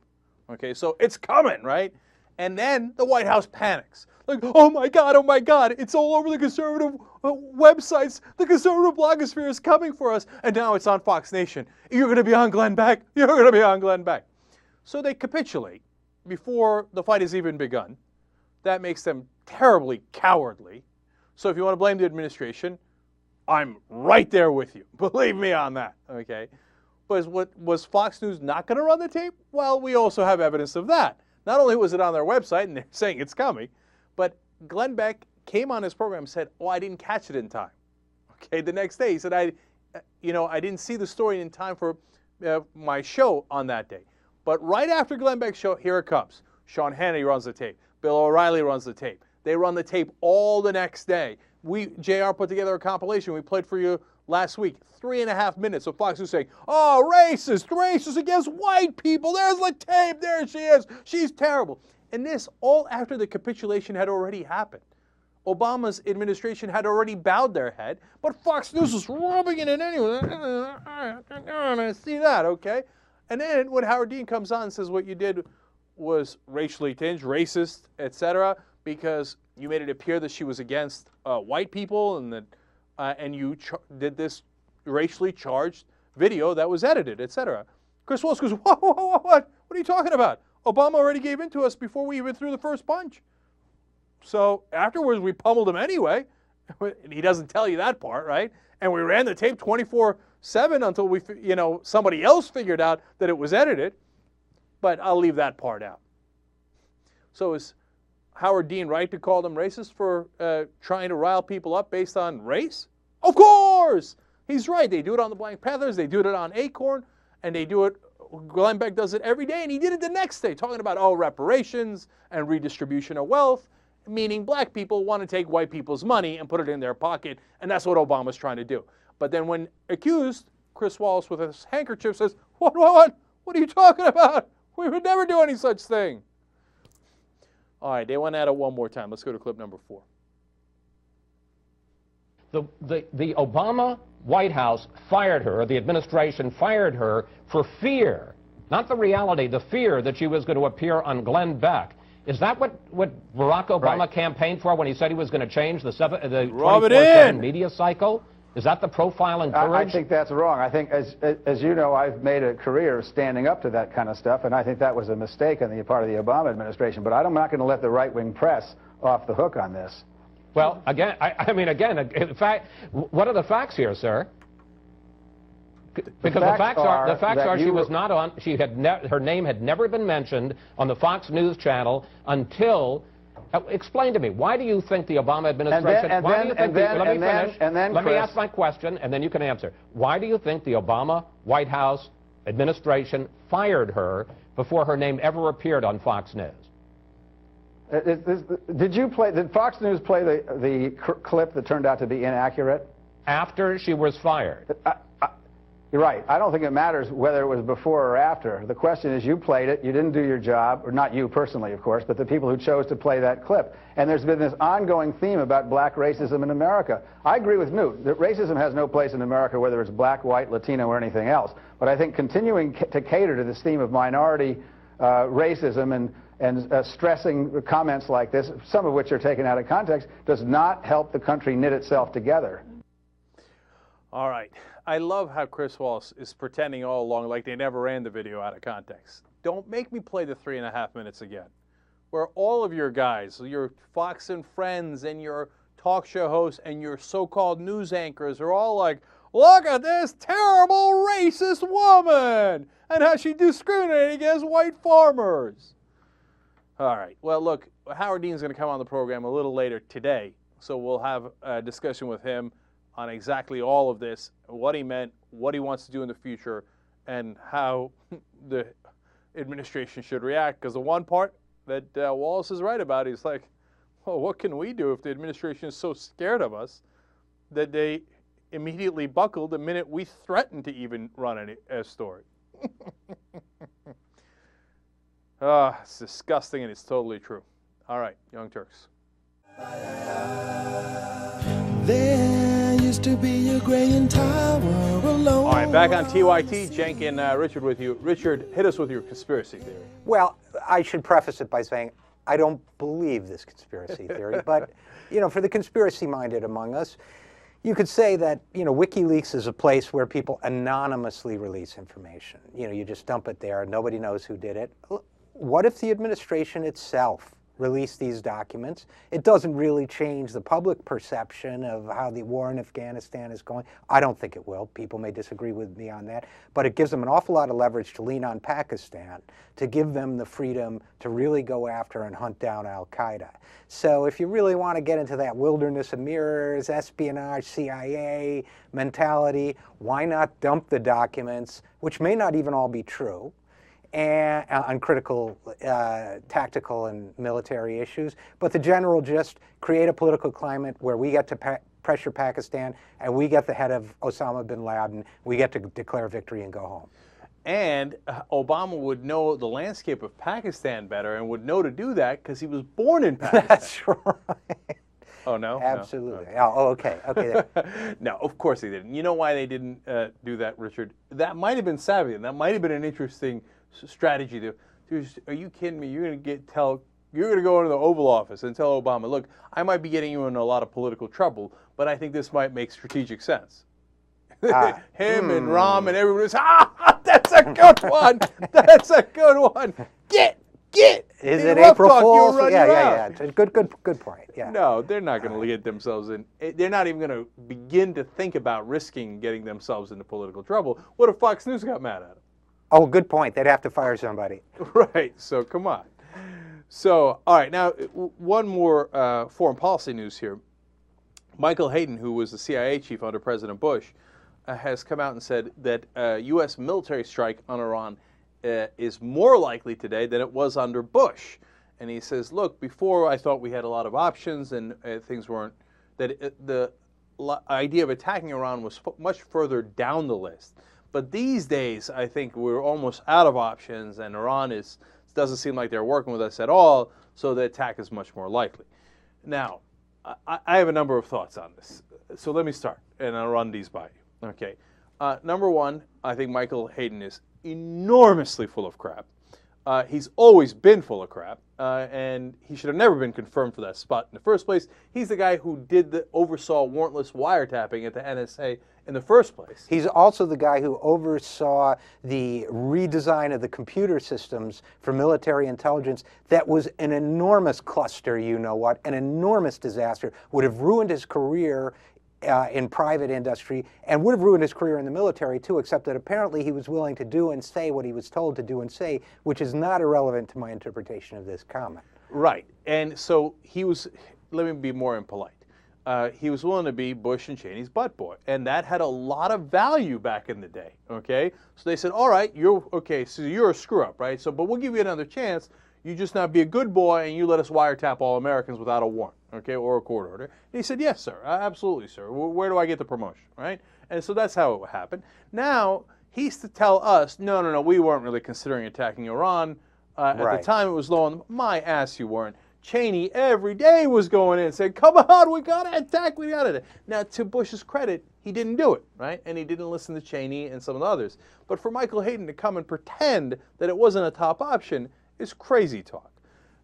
Speaker 1: Okay, so it's coming, right? And then the White House panics. Like, oh my God, it's all over the conservative websites. The conservative blogosphere is coming for us. And now it's on Fox Nation. You're going to be on Glenn Beck. You're going to be on Glenn Beck. So they capitulate before the fight has even begun. That makes them terribly cowardly. So if you want to blame the administration, I'm right there with you. Believe me on that, okay? But was Fox News not going to run the tape? Well, we also have evidence of that. Not only was it on their website, and they're saying it's coming, but Glenn Beck came on his program and said, oh, I didn't catch it in time. Okay, the next day he said, I didn't see the story in time for my show on that day. But right after Glenn Beck's show, here it comes. Sean Hannity runs the tape. Bill O'Reilly runs the tape. They run the tape all the next day. JR put together a compilation we played for you last week, 3.5 minutes of Fox News saying, oh, racist against white people. There's the tape. There she is. She's terrible. And this all after the capitulation had already happened. Obama's administration had already bowed their head, but Fox News was rubbing it in anyway. See that, okay? And then when Howard Dean comes on and says what you did was racially tinged, racist, etc., because you made it appear that she was against white people and that and you did this racially charged video that was edited, etc. Chris Wallace goes, what are you talking about? Obama already gave in to us before we even threw the first punch. So afterwards, we pummeled him anyway. He doesn't tell you that part, right? And we ran the tape 24/7 until somebody else figured out that it was edited. But I'll leave that part out. So is Howard Dean right to call them racist for trying to rile people up based on race? Of course! He's right. They do it on the Black Panthers. They do it on Acorn. And they do it, Glenn Beck does it every day. And he did it the next day, talking about, reparations and redistribution of wealth, meaning black people want to take white people's money and put it in their pocket. And that's what Obama's trying to do. But then when accused, Chris Wallace with his handkerchief says, what are you talking about? We would never do any such thing. All right, they went at it one more time. Let's go to clip number 4.
Speaker 4: The Obama White House fired her, the administration fired her for fear, not the reality, the fear that she was going to appear on Glenn Beck. Is that what Barack Obama campaigned for when he said he was going to change the 24/7 media cycle? Is that the profile and courage?
Speaker 6: I think that's wrong. I think, as you know, I've made a career standing up to that kind of stuff, and I think that was a mistake on the part of the Obama administration. But I'm not going to let the right-wing press off the hook on this.
Speaker 4: Well, again, in fact, what are the facts here, sir? Because the facts are she was not on. Her name had never been mentioned on the Fox News channel until. Explain to me, why do you think the Obama administration, let me ask my question and then you can answer. Why do you think the Obama White House administration fired her before her name ever appeared on Fox News?
Speaker 6: Did Fox News play the clip that turned out to be inaccurate?
Speaker 4: After she was fired.
Speaker 6: You're right. I don't think it matters whether it was before or after. The question is, you played it, you didn't do your job, or not you personally, of course, but the people who chose to play that clip. And there's been this ongoing theme about black racism in America. I agree with Newt that racism has no place in America, whether it's black, white, Latino, or anything else. But I think continuing to cater to this theme of minority racism and stressing comments like this, some of which are taken out of context, does not help the country knit itself together.
Speaker 1: All right. I love how Chris Wallace is pretending all along like they never ran the video out of context. Don't make me play the 3.5 minutes again, where all of your guys, your Fox and Friends and your talk show hosts and your so-called news anchors are all like, look at this terrible racist woman and how she discriminated against white farmers. All right. Well, look, Howard Dean's going to come on the program a little later today, so we'll have a discussion with him on exactly all of this, what he meant, what he wants to do in the future, and how the administration should react. Because the one part that Wallace is right about, he's like, well, what can we do if the administration is so scared of us that they immediately buckled the minute we threatened to even run a story? It's disgusting, and it's totally true. All right, Young Turks.
Speaker 7: There used to be a Graying Tower alone.
Speaker 1: All right, back on TYT. Cenk and Richard with you. Richard, hit us with your conspiracy theory.
Speaker 8: Well, I should preface it by saying I don't believe this conspiracy theory, but, for the conspiracy-minded among us, you could say that, WikiLeaks is a place where people anonymously release information. You just dump it there. Nobody knows who did it. What if the administration itself released these documents? It doesn't really change the public perception of how the war in Afghanistan is going. I don't think it will. People may disagree with me on that. But it gives them an awful lot of leverage to lean on Pakistan, to give them the freedom to really go after and hunt down al-Qaeda. So if you really want to get into that wilderness of mirrors, espionage, CIA mentality, why not dump the documents, which may not even all be true, and on critical tactical and military issues, but the general just create a political climate where we get to pressure Pakistan and we get the head of Osama bin Laden, we get to declare victory and go home.
Speaker 1: And Obama would know the landscape of Pakistan better and would know to do that because he was born in Pakistan.
Speaker 8: That's right.
Speaker 1: Oh, no?
Speaker 8: Absolutely.
Speaker 1: No.
Speaker 8: Oh, okay. Okay.
Speaker 1: No, of course they didn't. You know why they didn't do that, Richard? That might have been savvy, and that might have been an interesting strategy. Are you kidding me? You're going to go into the Oval Office and tell Obama, look, I might be getting you in a lot of political trouble, but I think this might make strategic sense. Him and Rahm and everybody was, that's a good one. That's a good one. Get.
Speaker 8: Is it April Fool's? Yeah. It's a good point. Yeah.
Speaker 1: No, they're not going to get themselves in. They're not even going to begin to think about risking getting themselves into political trouble. What if Fox News got mad at them?
Speaker 8: Oh, good point. They'd have to fire somebody.
Speaker 1: Right. So come on. So, all right. Now, one more foreign policy news here. Michael Hayden, who was the CIA chief under President Bush, has come out and said that a U.S. military strike on Iran is more likely today than it was under Bush. And he says, look, before I thought we had a lot of options and things weren't, that the idea of attacking Iran was much further down the list. But these days, I think we're almost out of options, and Iran doesn't seem like they're working with us at all, so the attack is much more likely. Now, I have a number of thoughts on this. So let me start, and I'll run these by you. Okay. Number one, I think Michael Hayden is enormously full of crap. He's always been full of crap, and he should have never been confirmed for that spot in the first place. He's the guy who oversaw warrantless wiretapping at the NSA in the first place.
Speaker 8: He's also the guy who oversaw the redesign of the computer systems for military intelligence that was an enormous cluster, an enormous disaster, would have ruined his career in private industry and would have ruined his career in the military too, except that apparently he was willing to do and say what he was told to do and say, which is not irrelevant to my interpretation of this comment.
Speaker 1: Right. And so he was, let me be more impolite. He was willing to be Bush and Cheney's butt boy, and that had a lot of value back in the day, okay? So they said, all right, so you're a screw-up, right? So, but we'll give you another chance. You just not be a good boy, and you let us wiretap all Americans without a warrant, okay, or a court order. And he said, yes, sir, absolutely, sir. Where do I get the promotion, right? And so that's how it happened. Now, he's to tell us, no, we weren't really considering attacking Iran. At the time, it was low on my ass, you weren't. Cheney every day was going in and saying, come on, we got to attack, we got to. Now, to Bush's credit, he didn't do it, right? And he didn't listen to Cheney and some of the others. But for Michael Hayden to come and pretend that it wasn't a top option is crazy talk.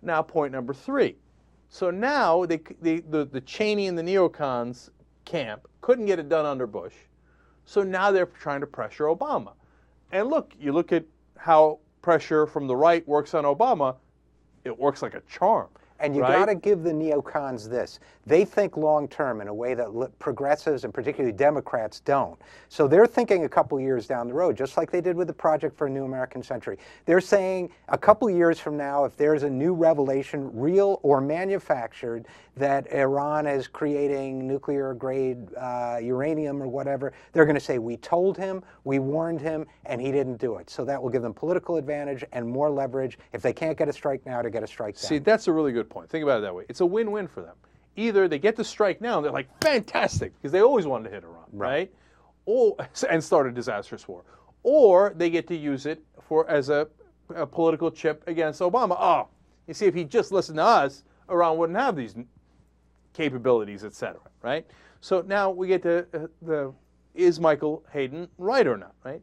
Speaker 1: Now, point number three. So now the Cheney and the neocons camp couldn't get it done under Bush. So now they're trying to pressure Obama. And look, you look at how pressure from the right works on Obama, it works like a charm.
Speaker 8: And you
Speaker 1: right?
Speaker 8: got to give the neocons this. They think long term in a way that progressives and particularly Democrats don't. So they're thinking a couple years down the road, just like they did with the Project for a New American Century. They're saying a couple years from now, if there's a new revelation, real or manufactured, that Iran is creating nuclear-grade uranium or whatever, they're going to say, we told him, we warned him, and he didn't do it. So that will give them political advantage and more leverage if they can't get a strike now to get a strike then.
Speaker 1: See, that's a really good point. Think about it that way. It's a win-win for them. Either they get the strike now, and they're like, fantastic, because they always wanted to hit Iran, right? Or, and start a disastrous war. Or they get to use it as a political chip against Obama. Oh, you see, if he just listened to us, Iran wouldn't have these capabilities, etc., right? So now we get to is Michael Hayden right or not, right?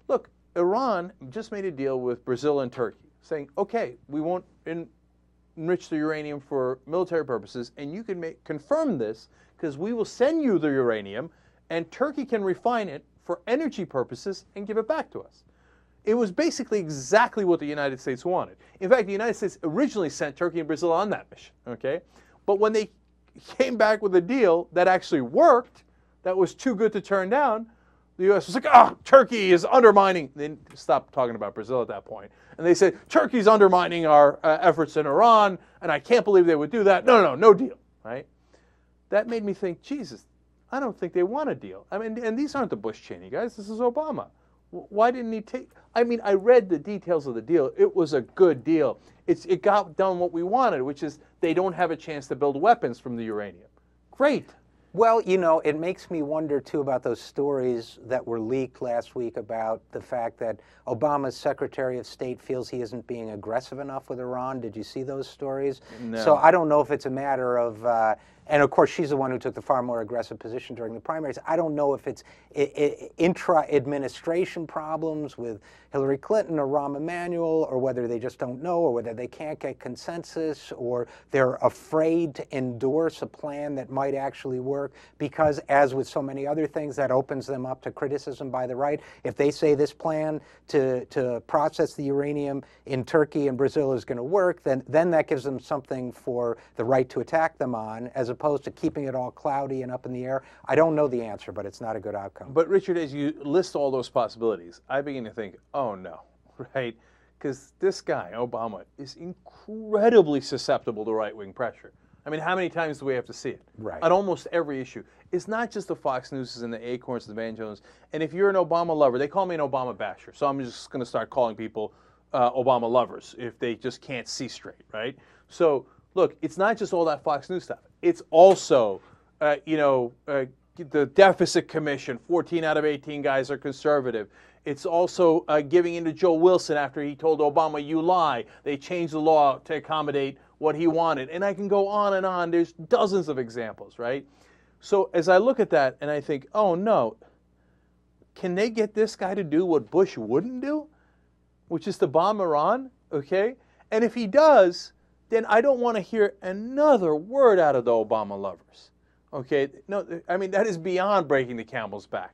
Speaker 1: Look, Iran just made a deal with Brazil and Turkey, saying, okay, we won't enrich the uranium for military purposes, and you can confirm this because we will send you the uranium, and Turkey can refine it for energy purposes and give it back to us. It was basically exactly what the United States wanted. In fact, the United States originally sent Turkey and Brazil on that mission, okay? But when they came back with a deal that actually worked, that was too good to turn down, the U.S. was like, oh, Turkey is undermining. They stopped talking about Brazil at that point. And they said, Turkey's undermining our efforts in Iran, and I can't believe they would do that. No deal, right? That made me think, Jesus, I don't think they want a deal. I mean, and these aren't the Bush-Cheney guys. This is Obama. Why didn't he take? I mean, I read the details of the deal. It was a good deal. It got done what we wanted, which is they don't have a chance to build weapons from the uranium. Great.
Speaker 8: Well, you know, it makes me wonder, too, about those stories that were leaked last week about the fact that Obama's Secretary of State feels he isn't being aggressive enough with Iran. Did you see those stories?
Speaker 1: No.
Speaker 8: So I don't know if it's a matter of, and of course she's the one who took the far more aggressive position during the primaries. I don't know if it's intra-administration problems with Hillary Clinton or Rahm Emanuel, or whether they just don't know, or whether they can't get consensus, or they're afraid to endorse a plan that might actually work, because as with so many other things, that opens them up to criticism by the right. If they say this plan to process the uranium in Turkey and Brazil is going to work, then that gives them something for the right to attack them on, as opposed to keeping it all cloudy and up in the air. I don't know the answer, but it's not a good outcome.
Speaker 1: But Richard, as you list all those possibilities, I begin to think, oh no, right? Because this guy, Obama, is incredibly susceptible to right-wing pressure. I mean, how many times do we have to see it?
Speaker 8: Right.
Speaker 1: On almost every issue. It's not just the Fox Newses and the Acorns and the Van Jones. And if you're an Obama lover, they call me an Obama basher. So I'm just going to start calling people Obama lovers if they just can't see straight, right? So look, it's not just all that Fox News stuff. It's also, the deficit commission, 14 out of 18 guys are conservative. It's also giving in to Joe Wilson after he told Obama, you lie. They changed the law to accommodate what he wanted. And I can go on and on. There's dozens of examples, right? So as I look at that and I think, oh no, can they get this guy to do what Bush wouldn't do, which is to bomb Iran, okay? And if he does, then I don't want to hear another word out of the Obama lovers, okay? No, I mean, that is beyond breaking the camel's back.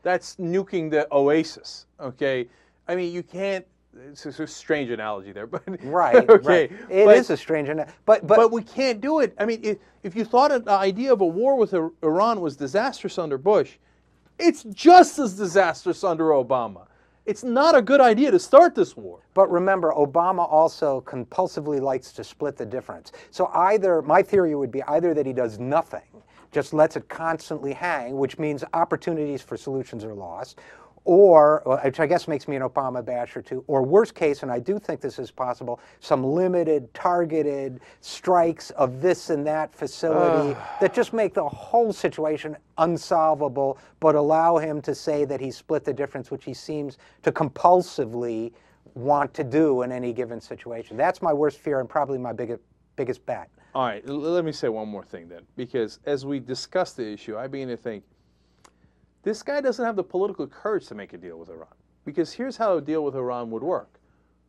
Speaker 1: That's nuking the oasis, okay? I mean, you can't, it's a strange analogy there, but
Speaker 8: right,
Speaker 1: okay.
Speaker 8: Right. It is a strange analogy,
Speaker 1: but we can't do it. I mean, if you thought the idea of a war with Iran was disastrous under Bush, it's just as disastrous under Obama. It's not a good idea to start this war.
Speaker 8: But remember, Obama also compulsively likes to split the difference. So either, my theory would be either that he does nothing, just lets it constantly hang, which means opportunities for solutions are lost, or, which I guess makes me an Obama basher too, or worst case, and I do think this is possible, some limited, targeted strikes of this and that facility that just make the whole situation unsolvable, but allow him to say that he split the difference, which he seems to compulsively want to do in any given situation. That's my worst fear and probably my biggest bet.
Speaker 1: All right, let me say one more thing then, because as we discuss the issue, I begin to think, this guy doesn't have the political courage to make a deal with Iran. Because here's how a deal with Iran would work.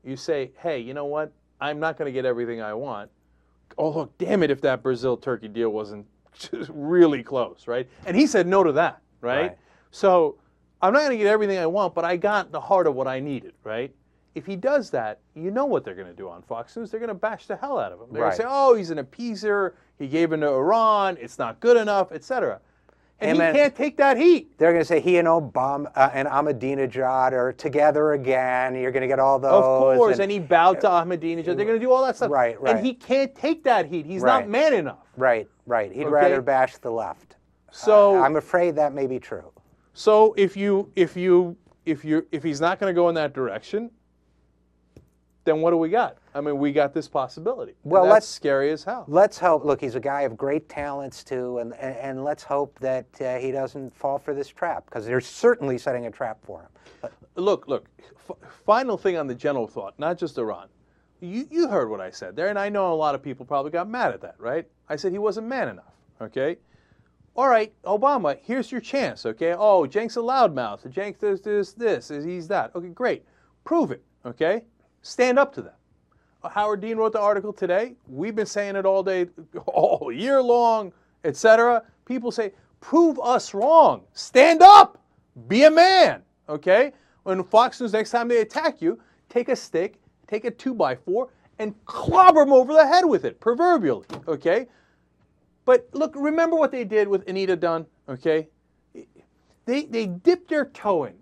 Speaker 1: You say, hey, you know what? I'm not going to get everything I want. Oh, look, damn it if that Brazil-Turkey deal wasn't just really close, right? And he said no to that, right? So I'm not going to get everything I want, but I got the heart of what I needed, right? If he does that, you know what they're going to do on Fox News. They're going to bash the hell out of him. They're
Speaker 8: Right.
Speaker 1: going to say, oh, he's an appeaser, he gave in to Iran, it's not good enough, etc. And he can't take that heat.
Speaker 8: They're going to say he and Obama and Ahmadinejad are together again. You're going to get all those.
Speaker 1: Of course, and he bowed to Ahmadinejad. They're going to do all that stuff.
Speaker 8: Right, right.
Speaker 1: And he can't take that heat. He's not man enough.
Speaker 8: Right, right. He'd
Speaker 1: Okay?
Speaker 8: rather bash the left.
Speaker 1: So
Speaker 8: I'm afraid that may be true.
Speaker 1: So if he's not going to go in that direction, then what do we got? I mean, we got this possibility.
Speaker 8: Well,
Speaker 1: that's scary as hell.
Speaker 8: Let's hope. Look, he's a guy of great talents too, and let's hope that he doesn't fall for this trap, because they're certainly setting a trap for him.
Speaker 1: Look. Final thing on the general thought, not just Iran. You heard what I said there, and I know a lot of people probably got mad at that, right? I said he wasn't man enough. Okay. All right, Obama, here's your chance. Okay. Oh, Cenk's a loudmouth. Cenk does this, he's that. Okay, great. Prove it. Okay. Stand up to them. Howard Dean wrote the article today. We've been saying it all day, all year long, etc. People say, prove us wrong. Stand up. Be a man. Okay? When Fox News, next time they attack you, take a stick, take a 2x4, and clobber them over the head with it, proverbially. Okay? But look, remember what they did with Anita Dunn? Okay? They dipped their toe in.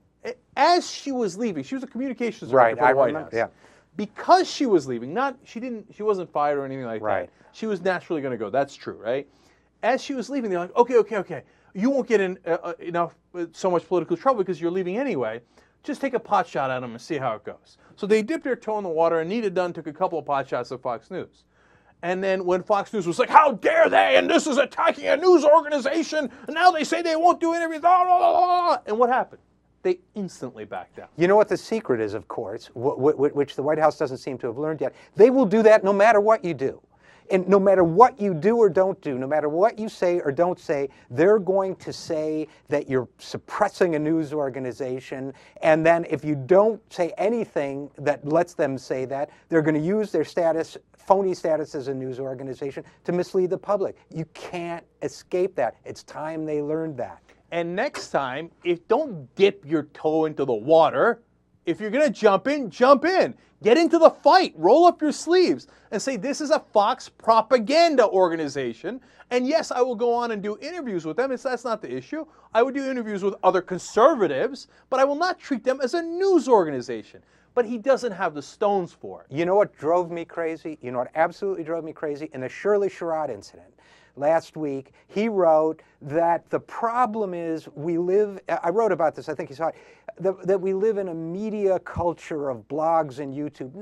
Speaker 1: As she was leaving, she was a communications director for the White House. Yeah. Because she was leaving, she wasn't fired or anything like that. She was naturally going to go. That's true, right? As she was leaving, they're like, okay. You won't get in so much political trouble because you're leaving anyway. Just take a pot shot at them and see how it goes. So they dipped their toe in the water, and Anita Dunn took a couple of pot shots at Fox News. And then when Fox News was like, how dare they, and this is attacking a news organization, and now they say they won't do interviews, blah, blah, blah, blah. And what happened? They instantly backed down.
Speaker 8: You know what the secret is, of course, which the White House doesn't seem to have learned yet? They will do that no matter what you do. And no matter what you do or don't do, no matter what you say or don't say, they're going to say that you're suppressing a news organization. And then if you don't say anything that lets them say that, they're going to use their phony status as a news organization to mislead the public. You can't escape that. It's time they learned that.
Speaker 1: And next time, don't dip your toe into the water. If you're going to jump in, jump in. Get into the fight. Roll up your sleeves and say, this is a Fox propaganda organization. And yes, I will go on and do interviews with them. That's not the issue. I would do interviews with other conservatives, but I will not treat them as a news organization. But he doesn't have the stones for it.
Speaker 8: You know what drove me crazy? You know what absolutely drove me crazy? In the Shirley Sherrod incident. Last week, he wrote that the problem is I wrote about this, I think you saw it, that we live in a media culture of blogs and YouTube.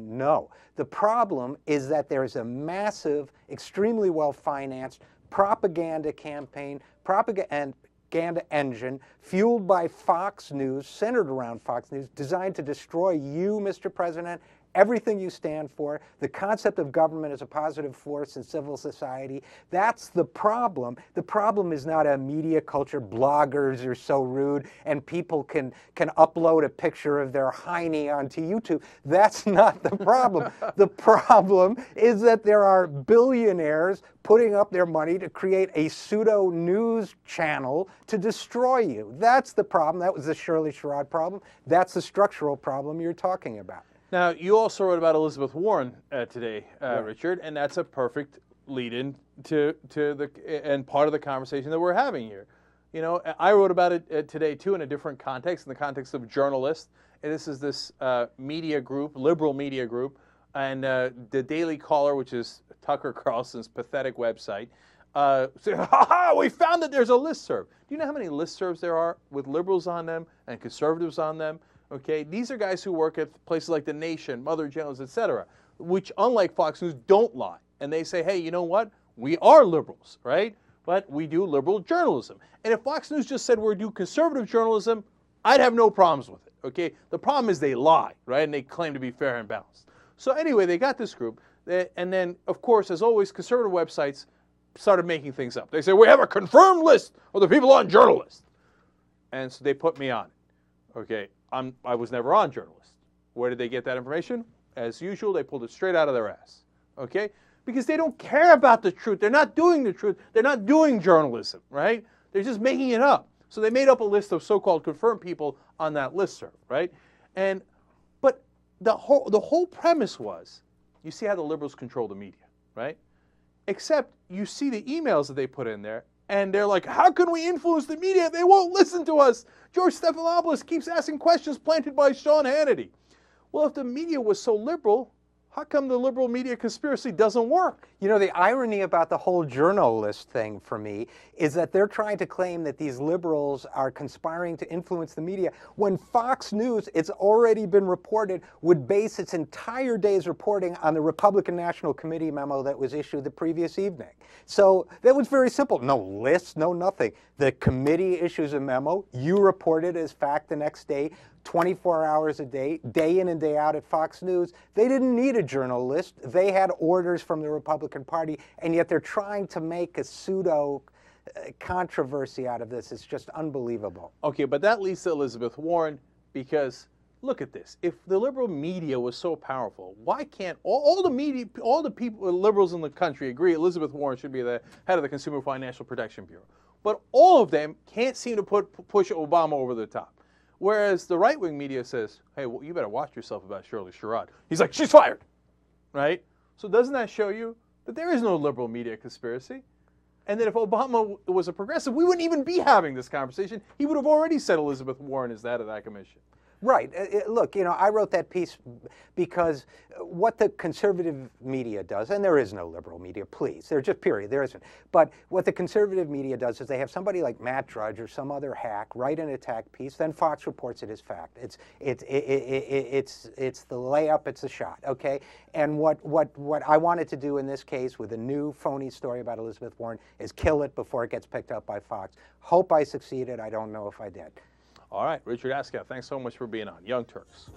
Speaker 8: No. The problem is that there's a massive, extremely well-financed propaganda campaign, propaganda engine fueled by Fox News, centered around Fox News, designed to destroy you, Mr. President, everything you stand for, the concept of government as a positive force in civil society. That's the problem. The problem is not a media culture. Bloggers are so rude and people can upload a picture of their hiney onto YouTube. That's not the problem. The problem is that there are billionaires putting up their money to create a pseudo news channel to destroy you. That's the problem. That was the Shirley Sherrod problem. That's the structural problem you're talking about.
Speaker 1: Now, you also wrote about Elizabeth Warren today, Richard, and that's a perfect lead-in to and part of the conversation that we're having here. You know, I wrote about it today, too, in a different context, in the context of journalists. And this is this media group, liberal media group, and the Daily Caller, which is Tucker Carlson's pathetic website, said, ha-ha, we found that there's a listserv. Do you know how many listservs there are with liberals on them and conservatives on them? Okay, these are guys who work at places like The Nation, Mother Jones, etc., which, unlike Fox News, don't lie. And they say, hey, you know what? We are liberals, right? But we do liberal journalism. And if Fox News just said we do conservative journalism, I'd have no problems with it, okay? The problem is they lie, right? And they claim to be fair and balanced. So anyway, they got this group. And then, of course, as always, conservative websites started making things up. They say, we have a confirmed list of the people on journalists. And so they put me on it, okay? I was never on journalist. Where did they get that information? As usual, they pulled it straight out of their ass, okay? Because they don't care about the truth. They're not doing the truth. They're not doing journalism, right? They're just making it up. So they made up a list of so-called confirmed people on that listserv, right? But the whole premise was, you see how the liberals control the media, right? Except you see the emails that they put in there, and they're like, how can we influence the media? They won't listen to us. George Stephanopoulos keeps asking questions planted by Sean Hannity. Well, if the media was so liberal, how come the liberal media conspiracy doesn't work?
Speaker 8: You know, the irony about the whole journalist thing for me is that they're trying to claim that these liberals are conspiring to influence the media when Fox News, it's already been reported, would base its entire day's reporting on the Republican National Committee memo that was issued the previous evening. So that was very simple. No list, no nothing. The committee issues a memo. You report it as fact the next day. 24 hours a day, day in and day out at Fox News. They didn't need a journalist. They had orders from the Republican Party, and yet they're trying to make a pseudo controversy out of this. It's just unbelievable.
Speaker 1: Okay, but that leads to Elizabeth Warren, because look at this. If the liberal media was so powerful, why can't all the media, all the people, liberals in the country agree Elizabeth Warren should be the head of the Consumer Financial Protection Bureau? But all of them can't seem to push Obama over the top. Whereas the right-wing media says, hey, well, you better watch yourself about Shirley Sherrod. He's like, she's fired, right? So doesn't that show you that there is no liberal media conspiracy? And that if Obama was a progressive, we wouldn't even be having this conversation. He would have already said Elizabeth Warren is the head of that commission.
Speaker 8: Right. Look, you know, I wrote that piece because what the conservative media does, and there is no liberal media, please, there just period, there isn't. But what the conservative media does is they have somebody like Matt Drudge or some other hack write an attack piece, then Fox reports it as fact. It's the layup, it's a shot, okay? And what I wanted to do in this case with a new phony story about Elizabeth Warren is kill it before it gets picked up by Fox. Hope I succeeded. I don't know if I did.
Speaker 1: All right, Richard Ascough, thanks so much for being on Young Turks.